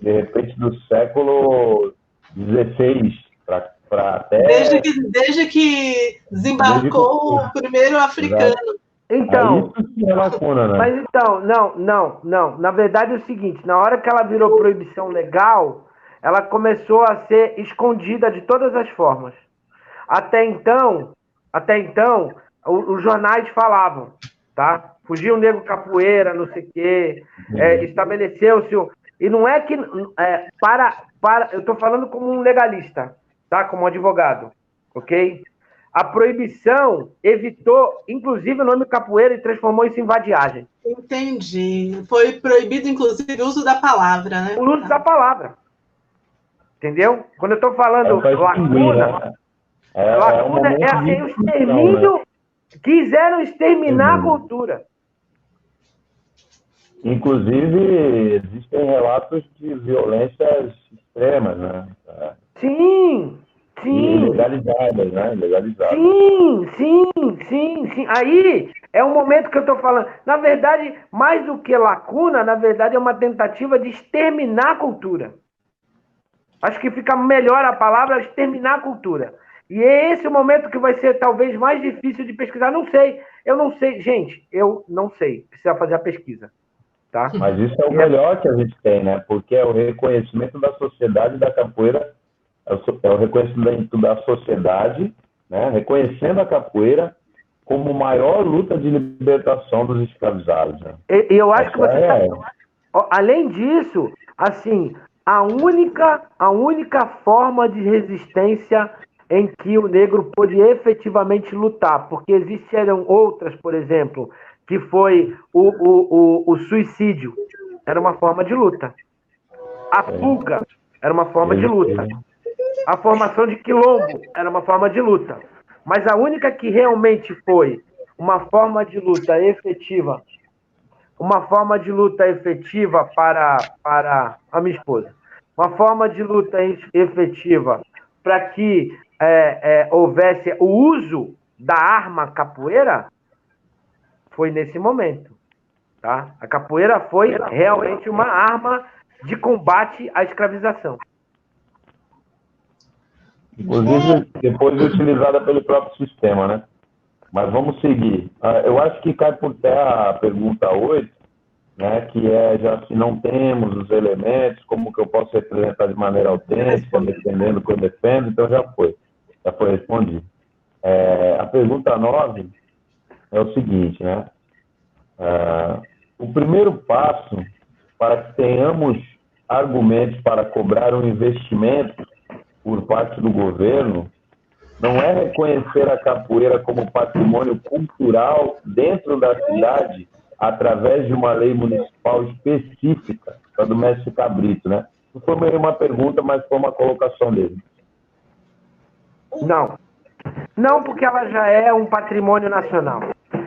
de repente, do século XVI para até... Desde que desembarcou o primeiro africano. Então, é lacuna, né? Mas então, não. Na verdade é o seguinte, na hora que ela virou proibição legal, ela começou a ser escondida de todas as formas. Até então, os jornais falavam, tá? Fugiu o negro capoeira, não sei o quê, estabeleceu-se... E não é que... eu estou falando como um legalista, tá? Como um advogado, ok? A proibição evitou, inclusive, o nome capoeira e transformou isso em vadiagem. Entendi. Foi proibido, inclusive, o uso da palavra, né? O uso da palavra. Entendeu? Quando eu estou falando lacuna... lacuna é o extermínio... Quiseram exterminar a cultura. Inclusive, existem relatos de violências extremas, né? Sim. Legalizadas, né? Sim. Aí é um momento que eu estou falando. Na verdade, mais do que lacuna, na verdade é uma tentativa de exterminar a cultura. Acho que fica melhor a palavra exterminar a cultura. E é esse o momento que vai ser talvez mais difícil de pesquisar. Eu não sei. Gente, eu não sei. Precisa fazer a pesquisa. Tá? Mas isso é o melhor que a gente tem, né? Porque é o reconhecimento da sociedade da capoeira, é o reconhecimento da sociedade, né? Reconhecendo a capoeira como maior luta de libertação dos escravizados. Né? Eu acho que você além disso, assim, a única forma de resistência em que o negro pôde efetivamente lutar, porque existiram outras, por exemplo, que foi o suicídio. Era uma forma de luta. A fuga era uma forma de luta. A formação de quilombo era uma forma de luta. Mas a única que realmente foi uma forma de luta efetiva, para a minha esposa, uma forma de luta efetiva para que houvesse o uso da arma capoeira, foi nesse momento. Tá? A capoeira foi realmente uma arma de combate à escravização. Inclusive, depois utilizada pelo próprio sistema, né? Mas vamos seguir. Eu acho que cai por terra a pergunta 8, né, que é, já se não temos os elementos, como que eu posso representar de maneira autêntica, defendendo o que eu defendo, então já foi respondido. A pergunta 9 é o seguinte, né? O primeiro passo para que tenhamos argumentos para cobrar um investimento por parte do governo não é reconhecer a capoeira como patrimônio cultural dentro da cidade através de uma lei municipal específica, a do mestre Cabrito, né? Não foi uma pergunta, mas foi uma colocação dele. Não, porque ela já é um patrimônio nacional.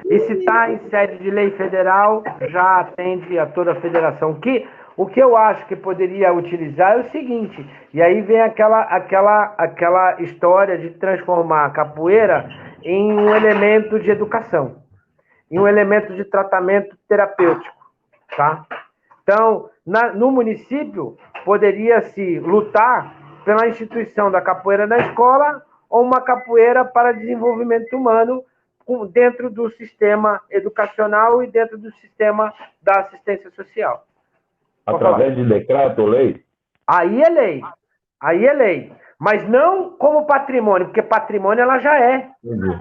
E se está em sede de lei federal, já atende a toda a federação. O que eu acho que poderia utilizar é o seguinte, e aí vem aquela história de transformar a capoeira em um elemento de educação, em um elemento de tratamento terapêutico, tá? Então, no município, poderia-se lutar pela instituição da capoeira na escola ou uma capoeira para desenvolvimento humano dentro do sistema educacional e dentro do sistema da assistência social. Através de decreto ou lei? Aí é lei. Mas não como patrimônio, porque patrimônio ela já é. Entendi.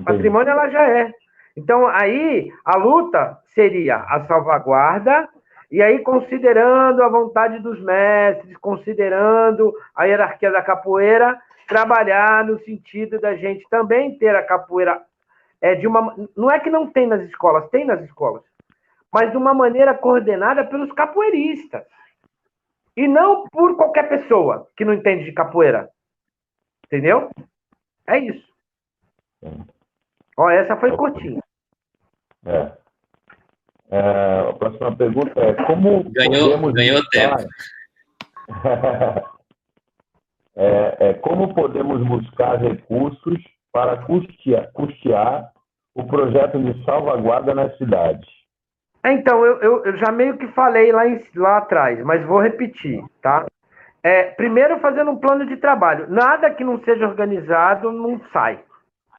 Patrimônio ela já é. Então, aí, a luta seria a salvaguarda, e aí, considerando a vontade dos mestres, considerando a hierarquia da capoeira, trabalhar no sentido da gente também ter a capoeira não é que não tem nas escolas, tem nas escolas, mas de uma maneira coordenada pelos capoeiristas. E não por qualquer pessoa que não entende de capoeira. Entendeu? É isso. Ó, essa foi curtinha. A próxima pergunta é como ganhou tempo. Como podemos buscar recursos para custear o projeto de salvaguarda nas cidades? Então, eu já meio que falei lá atrás, mas vou repetir, tá? Primeiro, fazendo um plano de trabalho. Nada que não seja organizado não sai,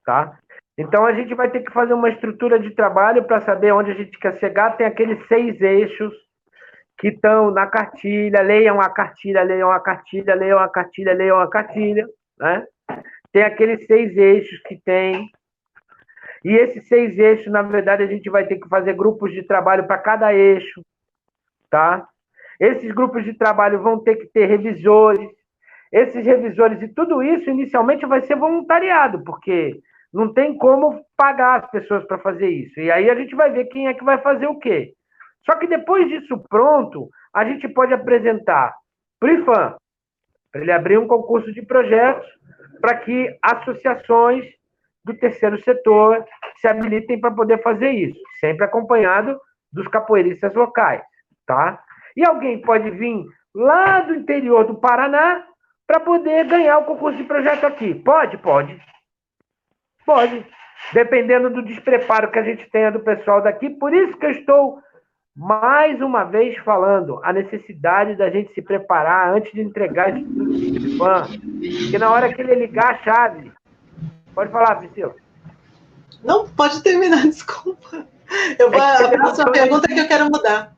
tá? Então, a gente vai ter que fazer uma estrutura de trabalho para saber onde a gente quer chegar. Tem aqueles 6 eixos que estão na cartilha. Leiam a cartilha, né? Tem aqueles 6 eixos que tem. E esses 6 eixos, na verdade, a gente vai ter que fazer grupos de trabalho para cada eixo, tá? Esses grupos de trabalho vão ter que ter revisores. Esses revisores e tudo isso, inicialmente, vai ser voluntariado, porque não tem como pagar as pessoas para fazer isso. E aí a gente vai ver quem é que vai fazer o quê. Só que depois disso pronto, a gente pode apresentar para o IFAM, para ele abrir um concurso de projetos, para que associações do terceiro setor se habilitem para poder fazer isso, sempre acompanhado dos capoeiristas locais, tá? E alguém pode vir lá do interior do Paraná para poder ganhar o concurso de projeto aqui. Pode. Dependendo do despreparo que a gente tenha do pessoal daqui. Por isso que eu estou, mais uma vez, falando a necessidade da gente se preparar antes de entregar isso tudo para o IFAM. Porque na hora que ele ligar a chave... Pode falar, Priscila. Não, pode terminar, desculpa. A próxima pergunta é que eu quero mudar.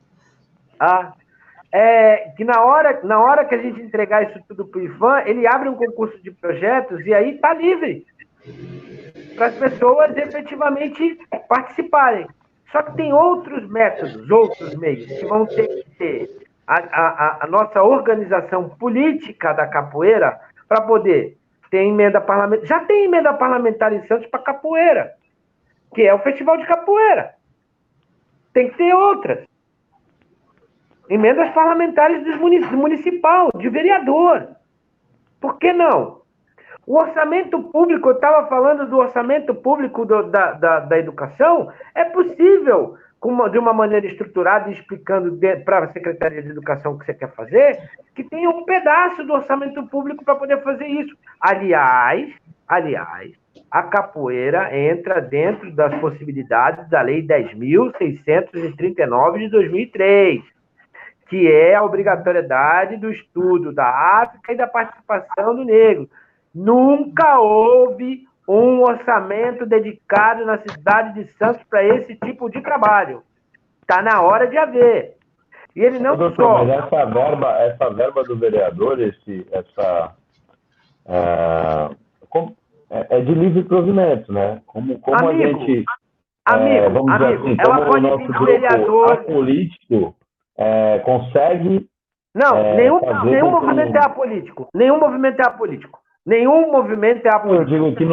Que na hora que a gente entregar isso tudo para o IFAM, ele abre um concurso de projetos e aí está livre para as pessoas efetivamente participarem. Só que tem outros métodos, outros meios, que vão ter que ter a nossa organização política da capoeira para poder ter emenda parlamentar. Já tem emenda parlamentar em Santos para capoeira, que é o Festival de Capoeira. Tem que ter outras. Emendas parlamentares do municipal, de vereador. Por que não? O orçamento público, eu estava falando do orçamento público da educação, é possível, de uma maneira estruturada, explicando para a Secretaria de Educação o que você quer fazer, que tenha um pedaço do orçamento público para poder fazer isso. Aliás, a capoeira entra dentro das possibilidades da Lei 10.639 de 2003, que é a obrigatoriedade do estudo da África e da participação do negro. Nunca houve um orçamento dedicado na cidade de Santos para esse tipo de trabalho. Está na hora de haver. E ele não doutor, mas essa verba do vereador, é de livre provimento, né? Como amigo, a gente... vamos dizer assim, ela pode o nosso grupo vereador... apolítico consegue... Não, nenhum movimento é apolítico. Nenhum movimento é apolítico. Nenhum movimento é apolítico. Eu digo que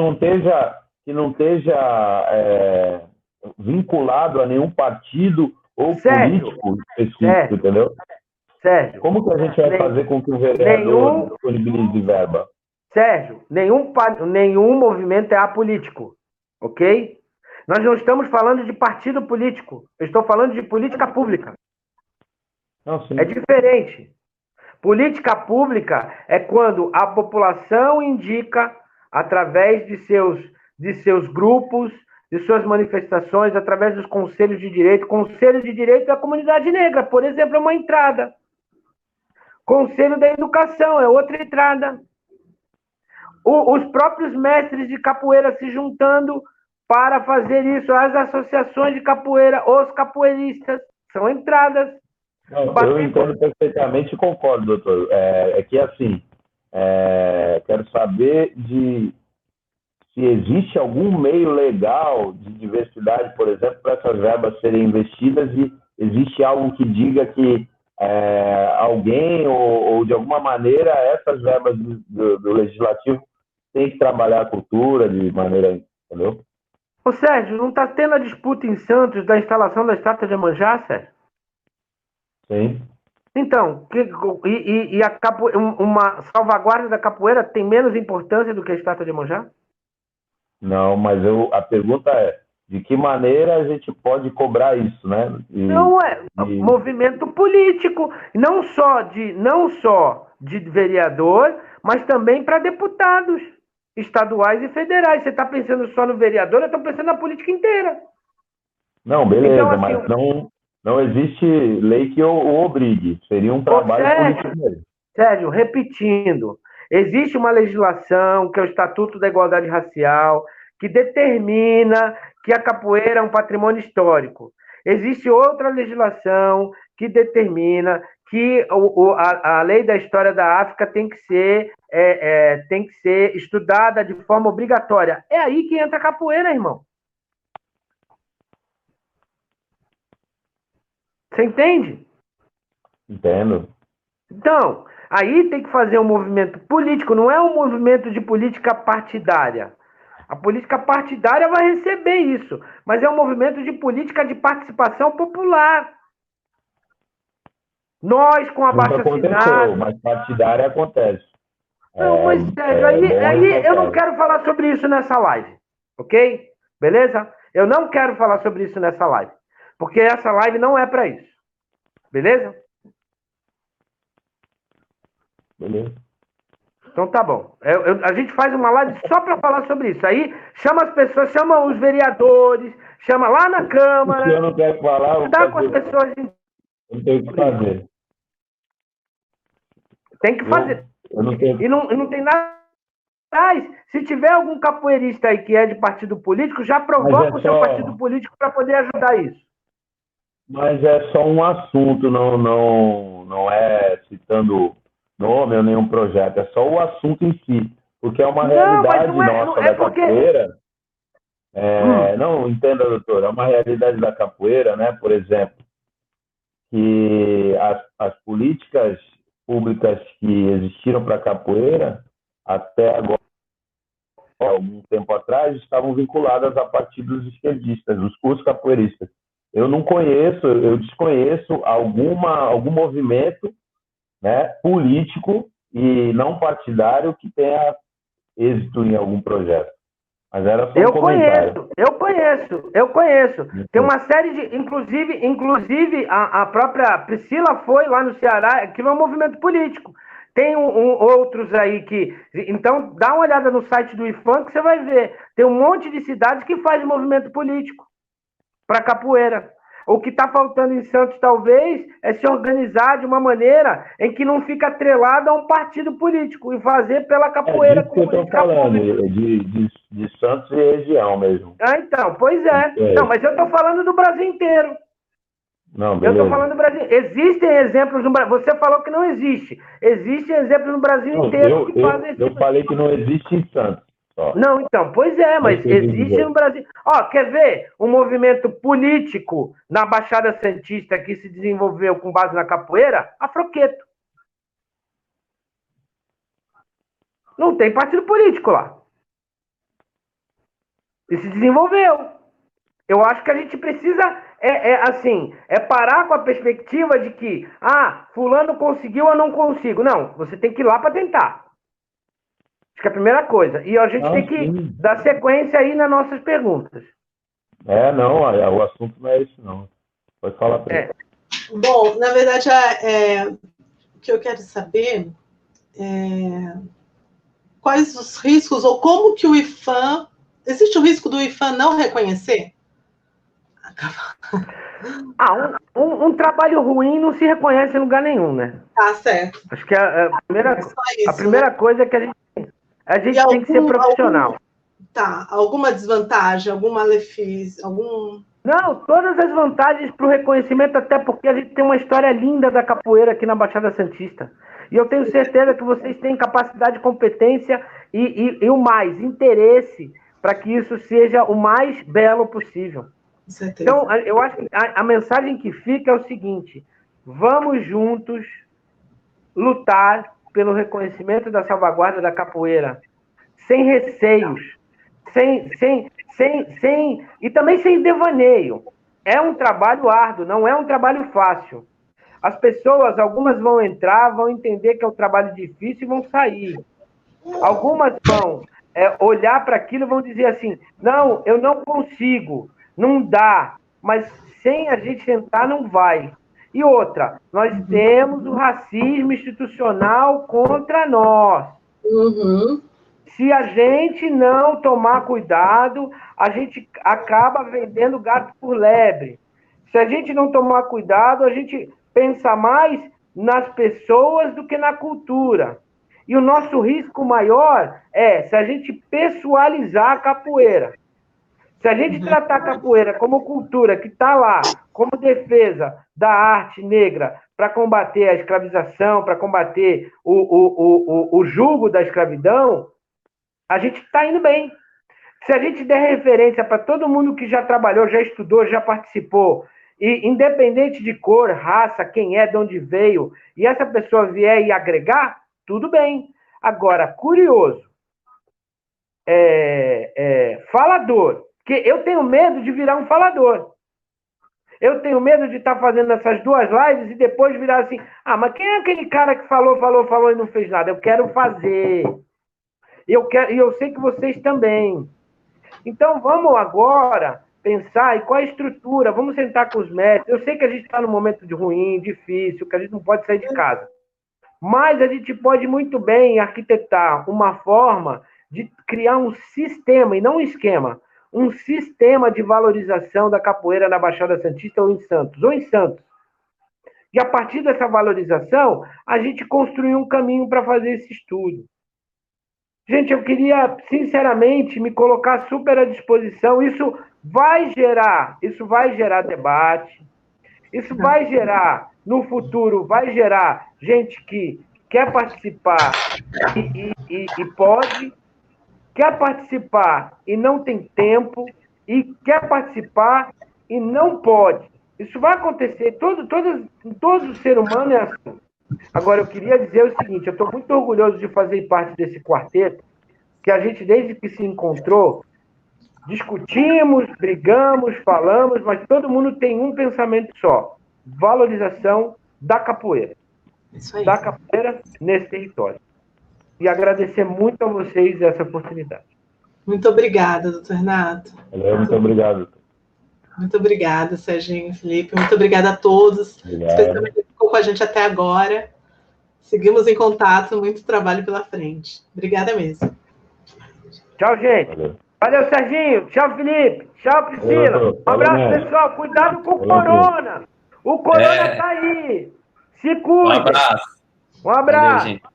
não esteja vinculado a nenhum partido ou político específico, entendeu? Sérgio. Como que a gente vai fazer com que o vereador disponibilize verba? Sérgio, nenhum movimento é apolítico, ok? Nós não estamos falando de partido político. Eu estou falando de política pública. Não, sim. É diferente. Política pública é quando a população indica, através de seus grupos, de suas manifestações, através dos conselhos de direito. Conselho de direito da comunidade negra, por exemplo, é uma entrada. Conselho da educação é outra entrada. Os próprios mestres de capoeira se juntando para fazer isso. As associações de capoeira, os capoeiristas, são entradas. Não, eu entendo perfeitamente e concordo, doutor. É que, assim, quero saber se existe algum meio legal de diversidade, por exemplo, para essas verbas serem investidas, e existe algo que diga que alguém ou, de alguma maneira, essas verbas do Legislativo têm que trabalhar a cultura de maneira... Entendeu? Ô, Sérgio, não está tendo a disputa em Santos da instalação da estátua de Iemanjá, Sérgio? Sim. Então, uma salvaguarda da capoeira tem menos importância do que a estátua de Iemanjá? Não, mas a pergunta é, de que maneira a gente pode cobrar isso, né? Movimento político, não só de vereador, mas também para deputados estaduais e federais. Você está pensando só no vereador, eu estou pensando na política inteira. Não, beleza, então, assim, mas não existe lei que o obrigue. Seria um trabalho político mesmo. Sérgio, repetindo, existe uma legislação, que é o Estatuto da Igualdade Racial, que determina que a capoeira é um patrimônio histórico. Existe outra legislação que determina que a lei da história da África tem que ser estudada de forma obrigatória. É aí que entra a capoeira, irmão. Você entende? Entendo. Então, aí tem que fazer um movimento político, não é um movimento de política partidária. A política partidária vai receber isso, mas é um movimento de política de participação popular. Nós, com abaixo-assinado... Mas partidária acontece. Não, mas aí eu não quero falar sobre isso nessa live, ok? Beleza? Eu não quero falar sobre isso nessa live, porque essa live não é para isso. Beleza? Beleza. Então tá bom. A gente faz uma live só para falar sobre isso. Aí chama as pessoas, chama os vereadores, chama lá na Câmara. Se eu não quero falar, eu dá com as pessoas. Eu tenho que fazer. Tem que fazer. Eu não tenho... E não tem nada. Mas, se tiver algum capoeirista aí que é de partido político, já provoca o seu partido político para poder ajudar isso. Mas é só um assunto, não é citando nome ou nenhum projeto, é só o assunto em si, porque é uma realidade nossa da capoeira. Não, entenda, doutor, é uma realidade da capoeira, né? Por exemplo, que as políticas públicas que existiram para a capoeira, até agora, algum tempo atrás, estavam vinculadas a partidos esquerdistas, os capoeiristas. eu não conheço, eu desconheço algum movimento, né, político e não partidário que tenha êxito em algum projeto. Mas era só um comentário. Eu conheço. Tem uma série de, inclusive a própria Priscila foi lá no Ceará, aquilo é um movimento político. Tem outros aí que... Então, dá uma olhada no site do IFAM que você vai ver. Tem um monte de cidades que faz movimento político para capoeira. O que está faltando em Santos, talvez, é se organizar de uma maneira em que não fica atrelado a um partido político e fazer pela capoeira. É disso que eu estou falando, de Santos e região mesmo. Ah, então, pois é. Não, mas eu estou falando do Brasil inteiro. Não, beleza. Eu estou falando do Brasil. Existem exemplos no Brasil. Você falou que não existe. Existem exemplos no Brasil inteiro que fazem isso. Eu falei que não existe em Santos. Só. Não, então, pois é, mas existe no Brasil. Ó, quer ver um movimento político na Baixada Santista que se desenvolveu com base na capoeira? Afroqueto. Não tem partido político lá. E se desenvolveu. Eu acho que a gente precisa, parar com a perspectiva de que, fulano conseguiu, eu não consigo. Não, você tem que ir lá para tentar. Acho que é a primeira coisa. E a gente tem que dar sequência aí nas nossas perguntas. Não, o assunto não é esse, não. Pode falar para ele. Bom, na verdade, o que eu quero saber é quais os riscos, ou como que o IFAM... Existe o risco do IFAM não reconhecer? Um trabalho ruim não se reconhece em lugar nenhum, né? Tá certo. Acho que a primeira coisa é que a gente tem que ser profissional. Alguma desvantagem, algum malefício, Não, todas as vantagens para o reconhecimento, até porque a gente tem uma história linda da capoeira aqui na Baixada Santista. E eu tenho certeza que vocês têm capacidade, competência e o mais, interesse para que isso seja o mais belo possível. Com certeza. Então, eu acho que a mensagem que fica é o seguinte: vamos juntos lutar pelo reconhecimento da salvaguarda da capoeira, sem receios, e também sem devaneio. É um trabalho árduo, não é um trabalho fácil. As pessoas, algumas vão entrar, vão entender que é um trabalho difícil e vão sair. Algumas vão olhar para aquilo e vão dizer assim: não, eu não consigo, não dá, mas sem a gente tentar não vai. E outra, nós temos o racismo institucional contra nós. Se a gente não tomar cuidado, a gente acaba vendendo gato por lebre. Se a gente não tomar cuidado, a gente pensa mais nas pessoas do que na cultura. E o nosso risco maior é se a gente pessoalizar a capoeira. Se a gente tratar a capoeira como cultura que está lá, como defesa da arte negra para combater a escravização, para combater o jugo da escravidão, a gente está indo bem. Se a gente der referência para todo mundo que já trabalhou, já estudou, já participou, e independente de cor, raça, quem é, de onde veio, e essa pessoa vier e agregar, tudo bem. Agora, curioso, falador, porque eu tenho medo de virar um falador. Eu tenho medo de estar fazendo essas duas lives e depois virar assim: mas quem é aquele cara que falou e não fez nada? Eu quero fazer. E eu sei que vocês também. Então, vamos agora pensar em qual é a estrutura. Vamos sentar com os mestres. Eu sei que a gente está num momento ruim, difícil, que a gente não pode sair de casa. Mas a gente pode muito bem arquitetar uma forma de criar um sistema, e não um esquema, um sistema de valorização da capoeira na Baixada Santista ou em Santos. E a partir dessa valorização, a gente construir um caminho para fazer esse estudo. Gente, eu queria, sinceramente, me colocar super à disposição. Isso vai gerar debate, isso vai gerar, no futuro, vai gerar gente que quer participar e pode, quer participar e não tem tempo, e quer participar e não pode. Isso vai acontecer, todo ser humano é assim. Agora, eu queria dizer o seguinte: eu estou muito orgulhoso de fazer parte desse quarteto, que a gente, desde que se encontrou, discutimos, brigamos, falamos, mas todo mundo tem um pensamento só: valorização da capoeira. Isso aí. Da capoeira nesse território. E agradecer muito a vocês essa oportunidade. Muito obrigada, doutor Renato. Muito obrigado. Muito obrigada, Serginho, Felipe. Muito obrigada a todos. Obrigado. Especialmente quem ficou com a gente até agora. Seguimos em contato, muito trabalho pela frente. Obrigada mesmo. Tchau, gente. Valeu, Serginho. Tchau, Felipe. Tchau, Priscila. Um abraço, pessoal. Cuidado com o corona. O corona tá aí. Se cuida. Um abraço. Um abraço. Valeu, gente.